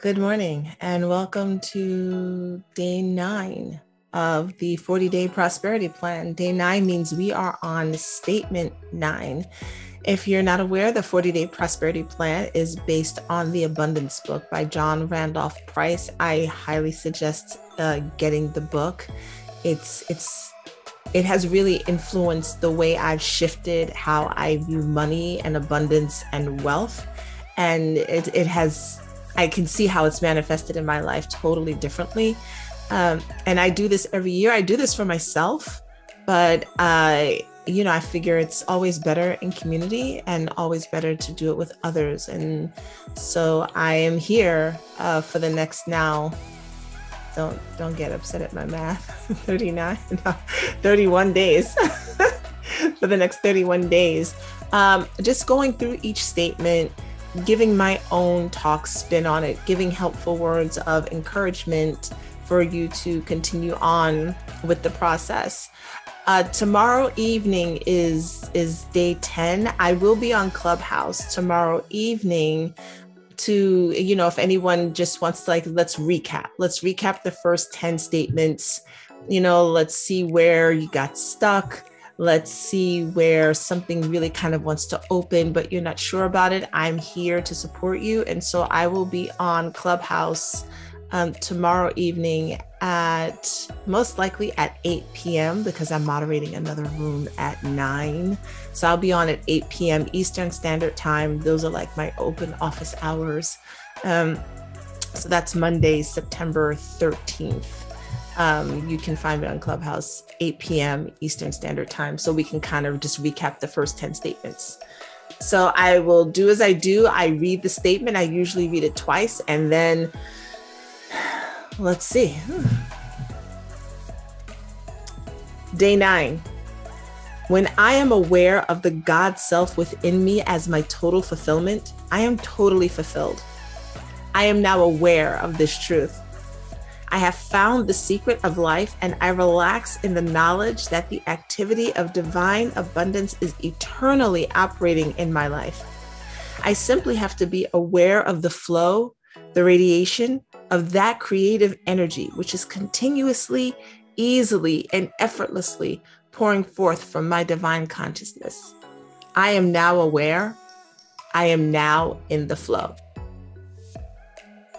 Good morning and welcome to day 9 of the 40-day prosperity plan. Day 9 means we are on statement 9. If you're not aware, the 40-day prosperity plan is based on the Abundance book by John Randolph Price. I highly suggest getting the book. It has really influenced the way I've shifted how I view money and abundance and wealth. And I can see how it's manifested in my life totally differently. And I do this every year. I do this for myself, but I figure it's always better in community and always better to do it with others. And so I am here for the next now. Don't get upset at my math. 31 days. For the next 31 days. Just going through each statement, giving my own talk spin on it, giving helpful words of encouragement for you to continue on with the process. Tomorrow evening is day 10. I will be on Clubhouse tomorrow evening to, if anyone just wants to let's recap the first 10 statements. Let's see where you got stuck. Let's see where something really kind of wants to open, but you're not sure about it. I'm here to support you. And so I will be on Clubhouse tomorrow evening at most likely at 8 p.m. because I'm moderating another room at 9. So I'll be on at 8 p.m. Eastern Standard Time. Those are like my open office hours. So that's Monday, September 13th. You can find me on Clubhouse, 8 p.m. Eastern Standard Time. So we can kind of just recap the first 10 statements. So I will do as I do. I read the statement. I usually read it twice. And then let's see. Day 9. When I am aware of the God self within me as my total fulfillment, I am totally fulfilled. I am now aware of this truth. I have found the secret of life, and I relax in the knowledge that the activity of divine abundance is eternally operating in my life. I simply have to be aware of the flow, the radiation of that creative energy, which is continuously, easily, and effortlessly pouring forth from my divine consciousness. I am now aware. I am now in the flow.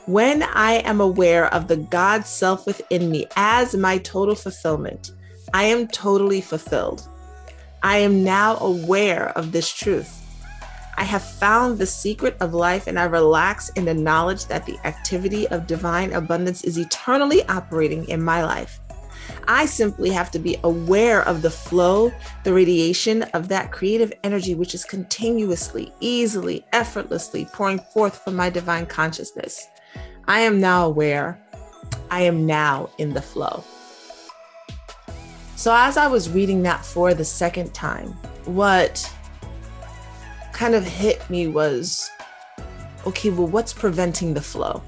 When I am aware of the God self within me as my total fulfillment, I am totally fulfilled. I am now aware of this truth. I have found the secret of life, and I relax in the knowledge that the activity of divine abundance is eternally operating in my life. I simply have to be aware of the flow, the radiation of that creative energy, which is continuously, easily, effortlessly pouring forth from my divine consciousness. I am now aware. I am now in the flow. So as I was reading that for the second time, what kind of hit me was, okay, well, what's preventing the flow?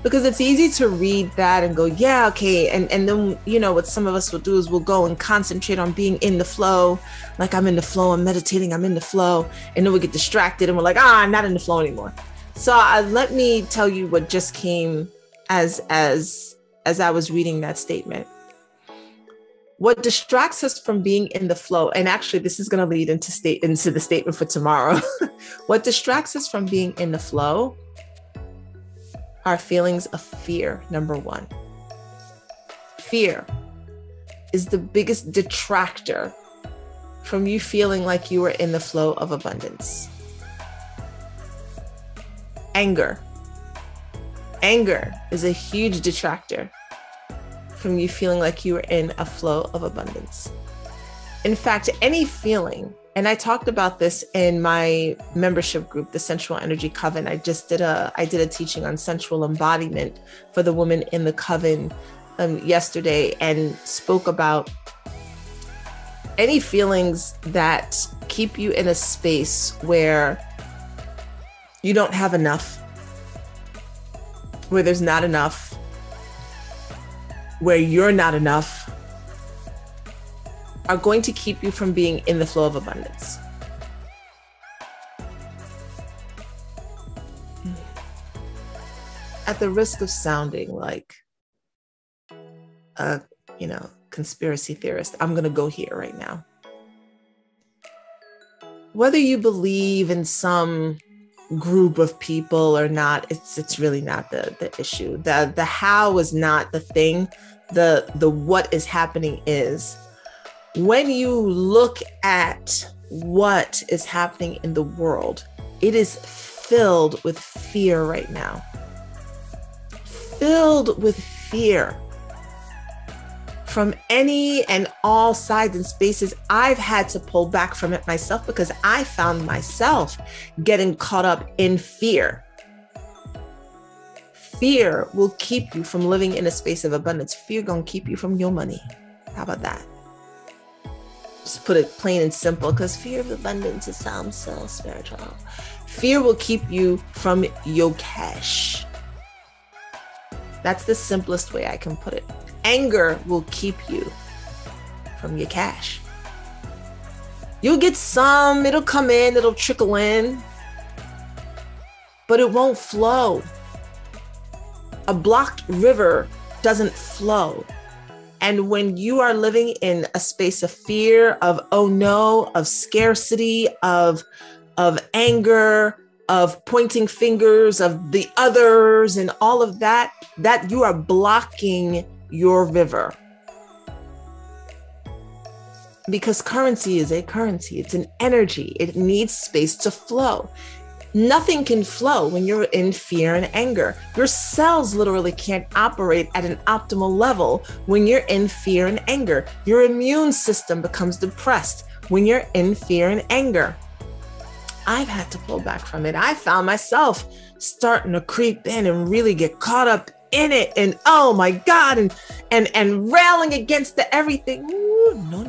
Because it's easy to read that and go, yeah, okay. And then, what some of us will do is we'll go and concentrate on being in the flow. Like I'm in the flow, I'm meditating, I'm in the flow. And then we get distracted and we're like, I'm not in the flow anymore. So let me tell you what just came as I was reading that statement. What distracts us from being in the flow, and actually this is going to lead into the statement for tomorrow. What distracts us from being in the flow are feelings of fear, number one. Fear is the biggest detractor from you feeling like you are in the flow of abundance. Anger is a huge detractor from you feeling like you are in a flow of abundance. In fact, any feeling, and I talked about this in my membership group, the Sensual Energy Coven. I did a teaching on sensual embodiment for the women in the coven yesterday, and spoke about any feelings that keep you in a space where you don't have enough, where there's not enough, where you're not enough, are going to keep you from being in the flow of abundance. at the risk of sounding like a, conspiracy theorist, I'm going to go here right now. Whether you believe in some group of people or not, it's really not the issue. The how is not the thing. The what is happening is, when you look at what is happening in the world, it is filled with fear right now. Filled with fear from any and all sides and spaces. I've had to pull back from it myself because I found myself getting caught up in fear. Fear will keep you from living in a space of abundance. Fear gonna keep you from your money. How about that? Just put it plain and simple, because fear of abundance, it sounds so spiritual. Fear will keep you from your cash. That's the simplest way I can put it. Anger will keep you from your cash. You'll get some, it'll come in, it'll trickle in, but it won't flow. A blocked river doesn't flow. And when you are living in a space of fear, of oh no, of scarcity, of anger, of pointing fingers, of the others, and all of that you are blocking your river. Because currency is a currency. It's an energy. It needs space to flow. Nothing can flow when you're in fear and anger. Your cells literally can't operate at an optimal level when you're in fear and anger. Your immune system becomes depressed when you're in fear and anger. I've had to pull back from it. I found myself starting to creep in and really get caught up in it, and oh my God, and railing against the everything. Ooh, no.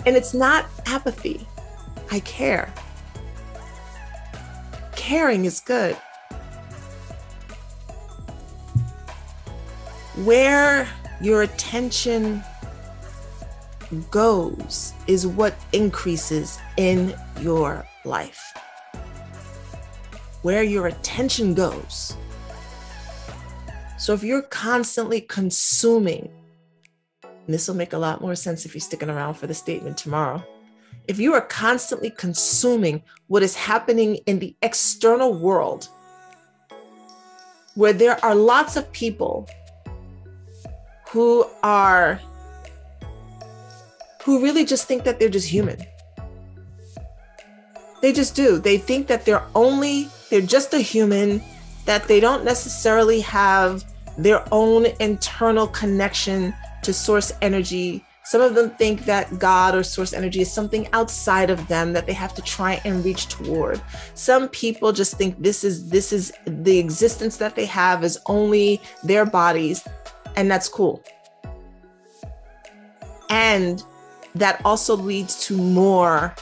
And it's not apathy. I care. Caring is good. Where your attention goes is what increases in your life. Where your attention goes. So if you're constantly consuming, and this will make a lot more sense if you're sticking around for the statement tomorrow. If you are constantly consuming what is happening in the external world, where there are lots of people who really just think that they're just human. They just do. They think that they're just a human, that they don't necessarily have their own internal connection to source energy. Some of them think that God or source energy is something outside of them that they have to try and reach toward. Some people just think this is the existence that they have is only their bodies, and that's cool. And that also leads to more.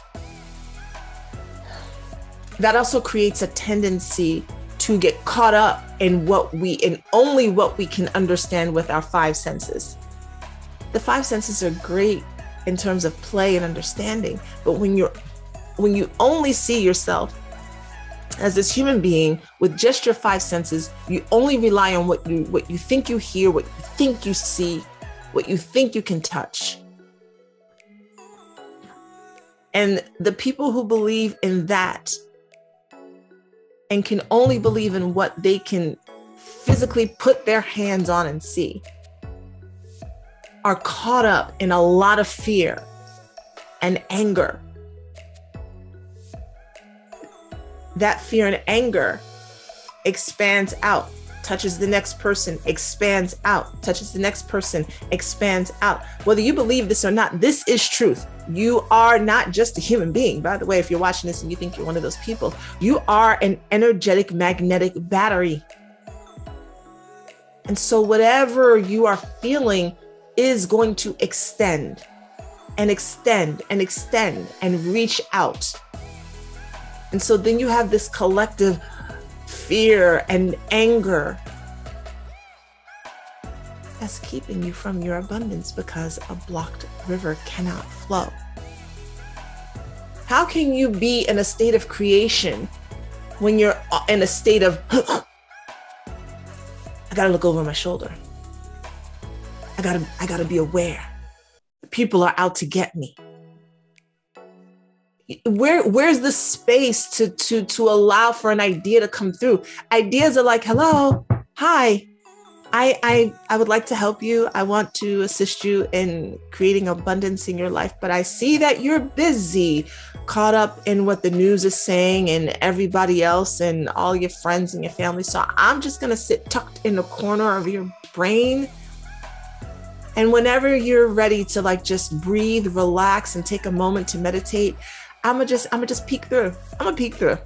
That also creates a tendency to get caught up in only what we can understand with our five senses. The five senses are great in terms of play and understanding, but when you only see yourself as this human being with just your five senses, you only rely on what you think you hear, what you think you see, what you think you can touch. And the people who believe in that and can only believe in what they can physically put their hands on and see are caught up in a lot of fear and anger. That fear and anger expands out, touches the next person, expands out, touches the next person, expands out. Whether you believe this or not, this is truth. You are not just a human being. By the way, if you're watching this and you think you're one of those people, you are an energetic magnetic battery. And so whatever you are feeling is going to extend and extend and extend and reach out. And so then you have this collective fear and anger that's keeping you from your abundance because a blocked river cannot flow. How can you be in a state of creation when you're in a state of, I gotta look over my shoulder. I gotta be aware. People are out to get me. Where's the space to allow for an idea to come through? Ideas are like, hello, hi, I would like to help you. I want to assist you in creating abundance in your life, but I see that you're busy, caught up in what the news is saying and everybody else and all your friends and your family. So I'm just going to sit tucked in the corner of your brain. And whenever you're ready to like just breathe, relax, and take a moment to meditate, I'm gonna just peek through. I'm gonna peek through.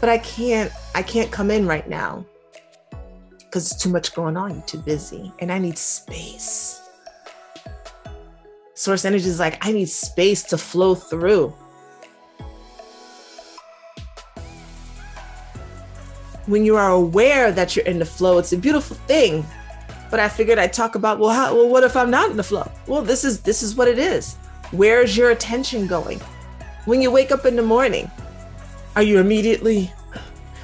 But I can't come in right now because it's too much going on. You're too busy and I need space. Source energy is like, I need space to flow through. When you are aware that you're in the flow, it's a beautiful thing. But I figured I'd talk about, well, what if I'm not in the flow? Well, this is what it is. Where's your attention going? When you wake up in the morning, are you immediately...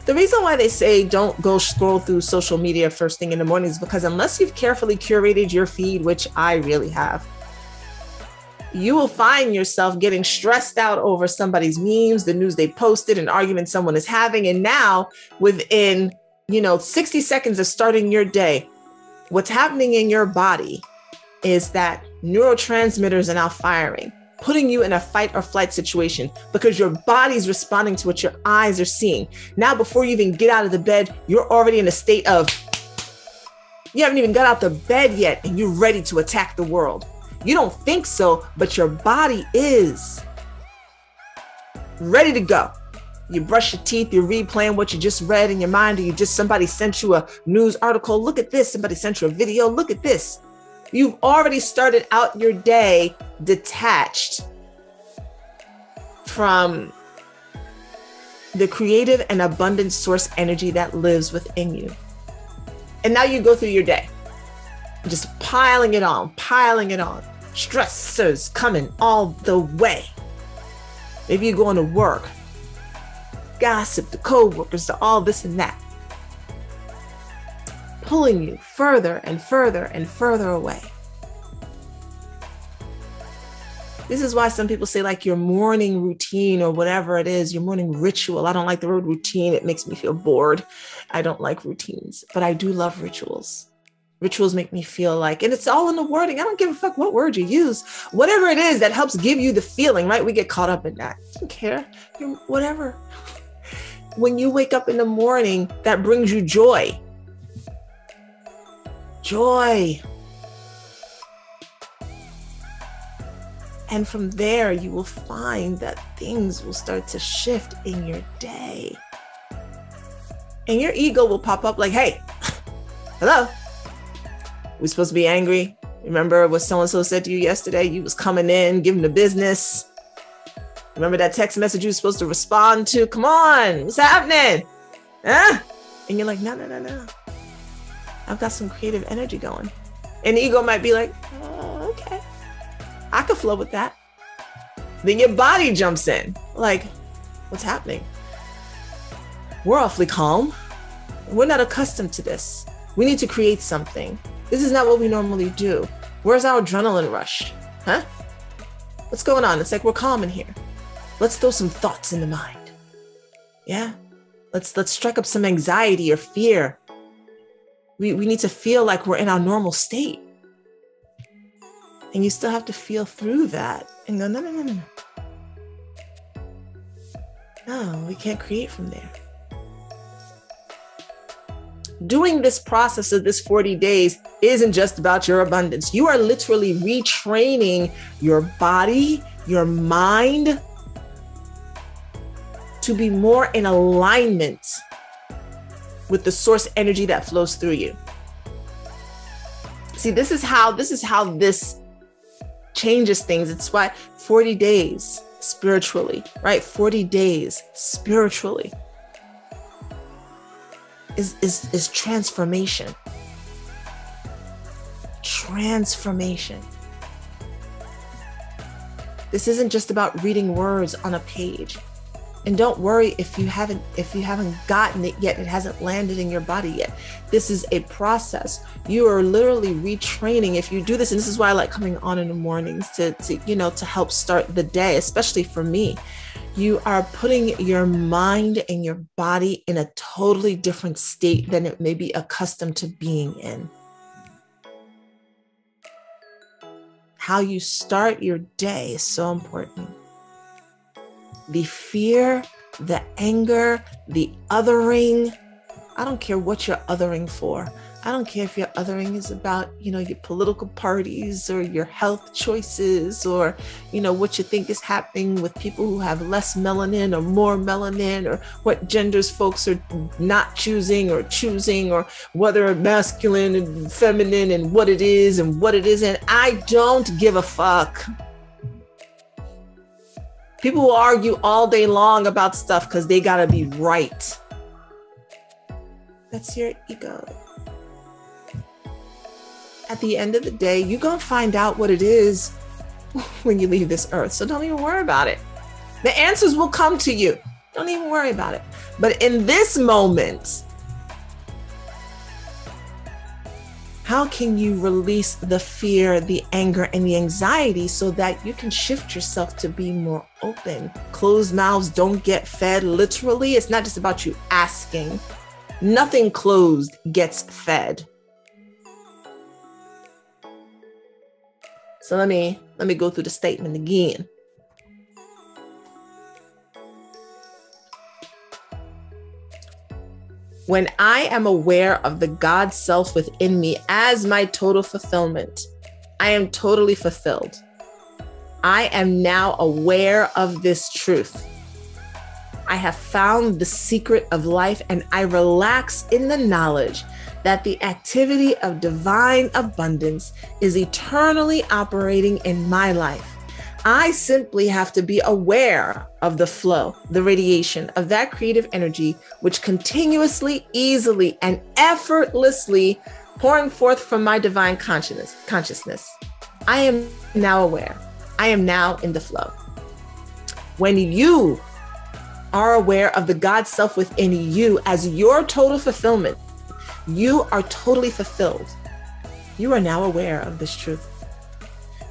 The reason why they say don't go scroll through social media first thing in the morning is because unless you've carefully curated your feed, which I really have, you will find yourself getting stressed out over somebody's memes, the news they posted, an argument someone is having. And now within, 60 seconds of starting your day, what's happening in your body is that neurotransmitters are now firing, putting you in a fight or flight situation because your body's responding to what your eyes are seeing. Now, before you even get out of the bed, you're already in a state of, you haven't even got out the bed yet and you're ready to attack the world. You don't think so, but your body is ready to go. You brush your teeth, you're replaying what you just read in your mind, or somebody sent you a news article. Look at this. Somebody sent you a video. Look at this. You've already started out your day detached from the creative and abundant source energy that lives within you. And now you go through your day, just piling it on. Stressors coming all the way. Maybe you're going to work, gossip, the co-workers, to all this and that, pulling you further and further and further away. This is why some people say like your morning routine or whatever it is, your morning ritual. I don't like the word routine. It makes me feel bored. I don't like routines, but I do love rituals. Rituals make me feel like, and it's all in the wording. I don't give a fuck what word you use. Whatever it is that helps give you the feeling, right? We get caught up in that. I don't care. Whatever. When you wake up in the morning, that brings you joy. Joy. And from there, you will find that things will start to shift in your day. And your ego will pop up like, hey, hello. We're supposed to be angry. Remember what so-and-so said to you yesterday? You was coming in, giving the business. Remember that text message you were supposed to respond to? Come on, what's happening? Huh? And you're like, no. I've got some creative energy going. And the ego might be like, oh, okay. I could flow with that. Then your body jumps in. Like, what's happening? We're awfully calm. We're not accustomed to this. We need to create something. This is not what we normally do. Where's our adrenaline rush? Huh? What's going on? It's like we're calm in here. Let's throw some thoughts in the mind. Yeah? Let's strike up some anxiety or fear. We need to feel like we're in our normal state. And you still have to feel through that and go, no. No, we can't create from there. Doing this process of this 40 days isn't just about your abundance. You are literally retraining your body, your mind to be more in alignment with the source energy that flows through you. See, this is how this changes things. It's why 40 days spiritually, right? 40 days spiritually is transformation. Transformation. This isn't just about reading words on a page. And don't worry if you haven't gotten it yet, it hasn't landed in your body yet. This is a process. You are literally retraining. If you do this, and this is why I like coming on in the mornings to help start the day, especially for me. You are putting your mind and your body in a totally different state than it may be accustomed to being in. How you start your day is so important. The fear, the anger, the othering. I don't care what you're othering for. I don't care if your othering is about, your political parties or your health choices or, what you think is happening with people who have less melanin or more melanin, or what genders folks are not choosing or whether masculine and feminine and what it is and what it isn't. I don't give a fuck. People will argue all day long about stuff because they got to be right. That's your ego. At the end of the day, you're going to find out what it is when you leave this earth. So don't even worry about it. The answers will come to you. Don't even worry about it. But in this moment, how can you release the fear, the anger, and the anxiety so that you can shift yourself to be more open? Closed mouths don't get fed. Literally, it's not just about you asking. Nothing closed gets fed. So let me go through the statement again. When I am aware of the God self within me as my total fulfillment, I am totally fulfilled. I am now aware of this truth. I have found the secret of life, and I relax in the knowledge that the activity of divine abundance is eternally operating in my life. I simply have to be aware of the flow, the radiation of that creative energy, which continuously, easily, and effortlessly pouring forth from my divine consciousness. I am now aware. I am now in the flow. When you are aware of the God self within you as your total fulfillment, you are totally fulfilled. You are now aware of this truth.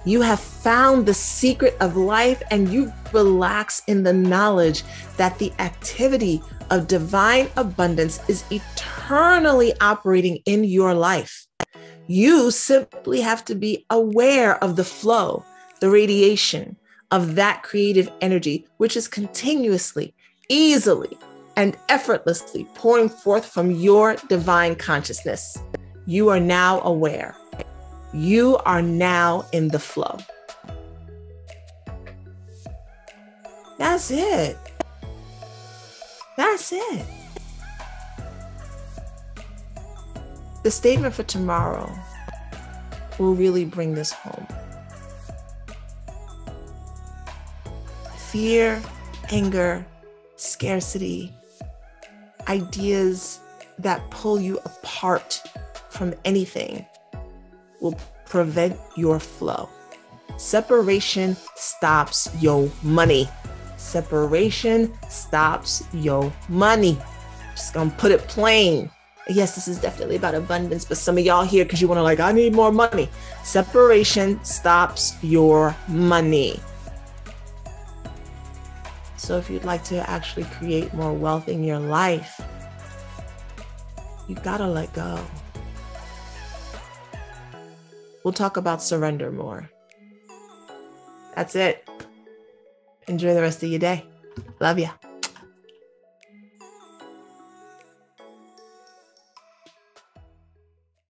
You have found the secret of life, and you relax in the knowledge that the activity of divine abundance is eternally operating in your life. You simply have to be aware of the flow, the radiation of that creative energy, which is continuously, easily, and effortlessly pouring forth from your divine consciousness. You are now aware. You are now in the flow. That's it. That's it. The statement for tomorrow will really bring this home. Fear, anger, scarcity, ideas that pull you apart from anything will prevent your flow. Separation stops your money. Separation stops your money. Just gonna put it plain. Yes, this is definitely about abundance, but some of y'all here because you want to I need more money. Separation stops your money. So if you'd like to actually create more wealth in your life, you gotta let go. We'll talk about surrender more. That's it. Enjoy the rest of your day. Love ya.